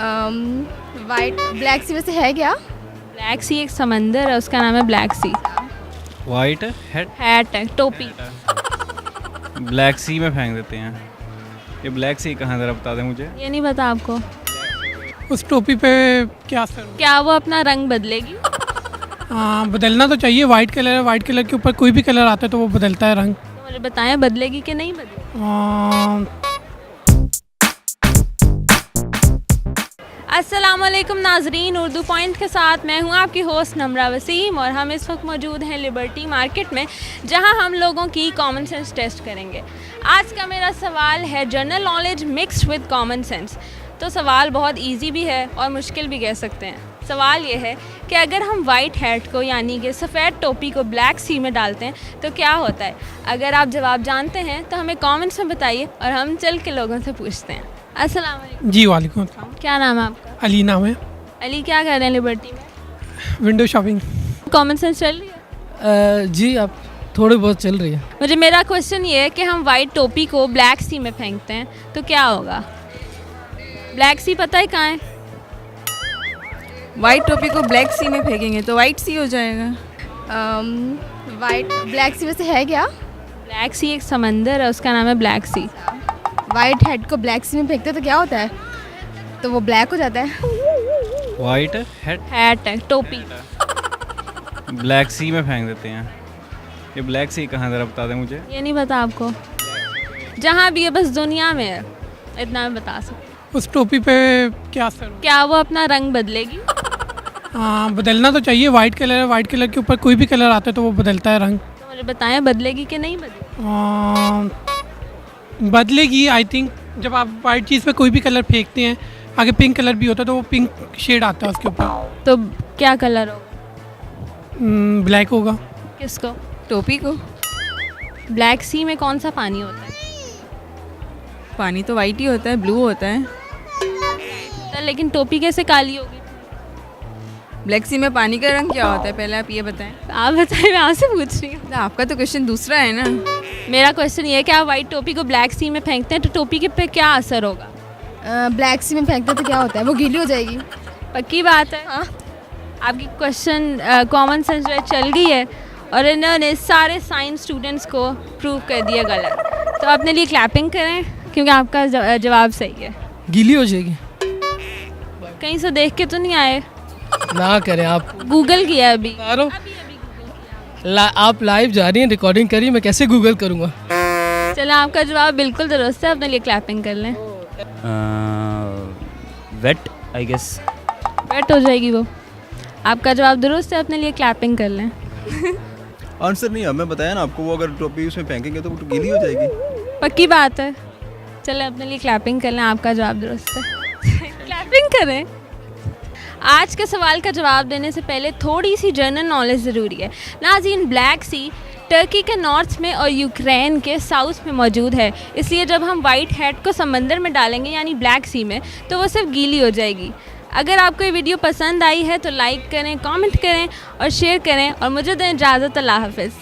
White black सी वैसे है क्या? ब्लैक सी एक समंदर है, उसका नाम है ब्लैक सी। वाइट हेड हैट है, टोपी। ब्लैक सी में फेंक देते हैं। ये ब्लैक सी कहाँ ज़रा बता दें मुझे। ये नहीं पता आपको? उस टोपी पे क्या असर होगा? क्या वो अपना रंग बदलेगी? हाँ, बदलना तो चाहिए। वाइट कलर है, वाइट कलर के ऊपर कोई भी कलर आता है तो वो बदलता है रंग। तो मुझे बताएं बदलेगी कि नहीं बदलेगी। अस्सलामुअलैकुम नाजरीन, उर्दू पॉइंट के साथ मैं हूं आपकी होस्ट नम्रा वसीम और हम इस वक्त मौजूद हैं लिबर्टी मार्केट में, जहां हम लोगों की कॉमन सेंस टेस्ट करेंगे। आज का मेरा सवाल है general knowledge mixed with common sense. तो सवाल बहुत इजी भी है और मुश्किल भी कह सकते हैं। सवाल ये है कि अगर हम वाइट हैट को यानी कि सफ़ेद टोपी को ब्लैक सी में डालते हैं तो क्या होता है। अगर आप जवाब जानते हैं तो हमें कमेंट्स में बताइए और हम चल के लोगों से पूछते हैं। अस्सलाम वालेकुम। जी वालेकुम अस्सलाम। क्या नाम है आपका? अली नाम है। अली, क्या कर रहे हैं लिबर्टी में? Window shopping. कॉमन सेंस चल रही है? जी आप थोड़ी बहुत चल रही है। मुझे मेरा क्वेश्चन ये है कि हम वाइट टोपी को ब्लैक सी में फेंकते हैं तो क्या होगा। ब्लैक सी पता है कहाँ है? वाइट टोपी को ब्लैक सी में फेंकेंगे तो वाइट सी हो जाएगा। वाइट ब्लैक सी वैसे है क्या? ब्लैक सी एक समंदर है, उसका नाम है ब्लैक सी। वाइट हेड को ब्लैक सी में फेंकते हैं तो क्या होता है? तो वो ब्लैक हो जाता है। वाइट हेड हैट है, टोपी। ब्लैक सी में फेंक देते हैं। ये ब्लैक सी कहाँ ज़रा बता दें मुझे। ये नहीं पता आपको? जहाँ भी है, बस दुनिया में है, इतना मैं बता सकती हूँ। उस टोपी पे क्या असर होगा? क्या वो अपना रंग बदलेगी? हाँ, बदलना तो चाहिए। वाइट कलर है, वाइट कलर के ऊपर कोई भी कलर आता है तो वो बदलता है रंग। तो मुझे बताएं बदलेगी कि नहीं बदलेगी। बदलेगी आई थिंक। जब आप वाइट चीज़ पे कोई भी कलर फेंकते हैं, आगे पिंक कलर भी होता है तो वो पिंक शेड आता है उसके ऊपर। तो क्या कलर होगा? ब्लैक होगा। किसको? टोपी को। ब्लैक सी में कौन सा पानी होता है? पानी तो वाइट ही होता है, ब्लू होता है। तो लेकिन टोपी कैसे काली होगी? ब्लैक सी में पानी का रंग क्या होता है पहले आप ये बताएं। आप बताएं, मैं आपसे पूछ रही हूँ। आपका तो क्वेश्चन दूसरा है ना। मेरा क्वेश्चन ये है कि आप वाइट टोपी को ब्लैक सी में फेंकते हैं तो टोपी के पे क्या असर होगा? ब्लैक सी में फेंकते तो क्या होता है? वो गीली हो जाएगी। पक्की बात है। हाँ। आपकी क्वेश्चन कॉमन सेंस जो है चल गई है और इन्होंने सारे साइंस स्टूडेंट्स को प्रूव कर दिया गलत। तो अपने लिए क्लैपिंग करें क्योंकि आपका जवाब सही है। गीली हो जाएगी। कहीं से देख के तो नहीं आए? ना करें आप। गूगल किया अभी? बता रहा हूँ। आप लाइव जा रही हैं, रिकॉर्डिंग करी, मैं कैसे गूगल करूँगा। चलो, आपका जवाब बिल्कुल दुरुस्त है, अपने लिए क्लैपिंग कर लें। Wait I guess. वेट हो जाएगी वो। आपका जवाब दुरुस्त है, अपने लिए क्लैपिंग कर लें। आंसर नहीं है, मैं बताया ना आपको। वो अगर टोपी उसमें फेंकेंगे तो वो गीली हो जाएगी। पक्की बात है। चलें, अपने लिए क्लैपिंग कर लें, आपका जवाब दुरुस्त है। क्लैपिंग करें। आज के सवाल का जवाब देने से पहले थोड़ी सी जनरल नॉलेज ज़रूरी है। नाज़रीन, ब्लैक सी टर्की के नॉर्थ में और यूक्रेन के साउथ में मौजूद है, इसलिए जब हम वाइट हैट को समंदर में डालेंगे यानी ब्लैक सी में तो वो सिर्फ गीली हो जाएगी। अगर आपको ये वीडियो पसंद आई है तो लाइक करें, कमेंट करें और शेयर करें और मुझे दें इजाज़त। अल्लाह हाफ़िज़।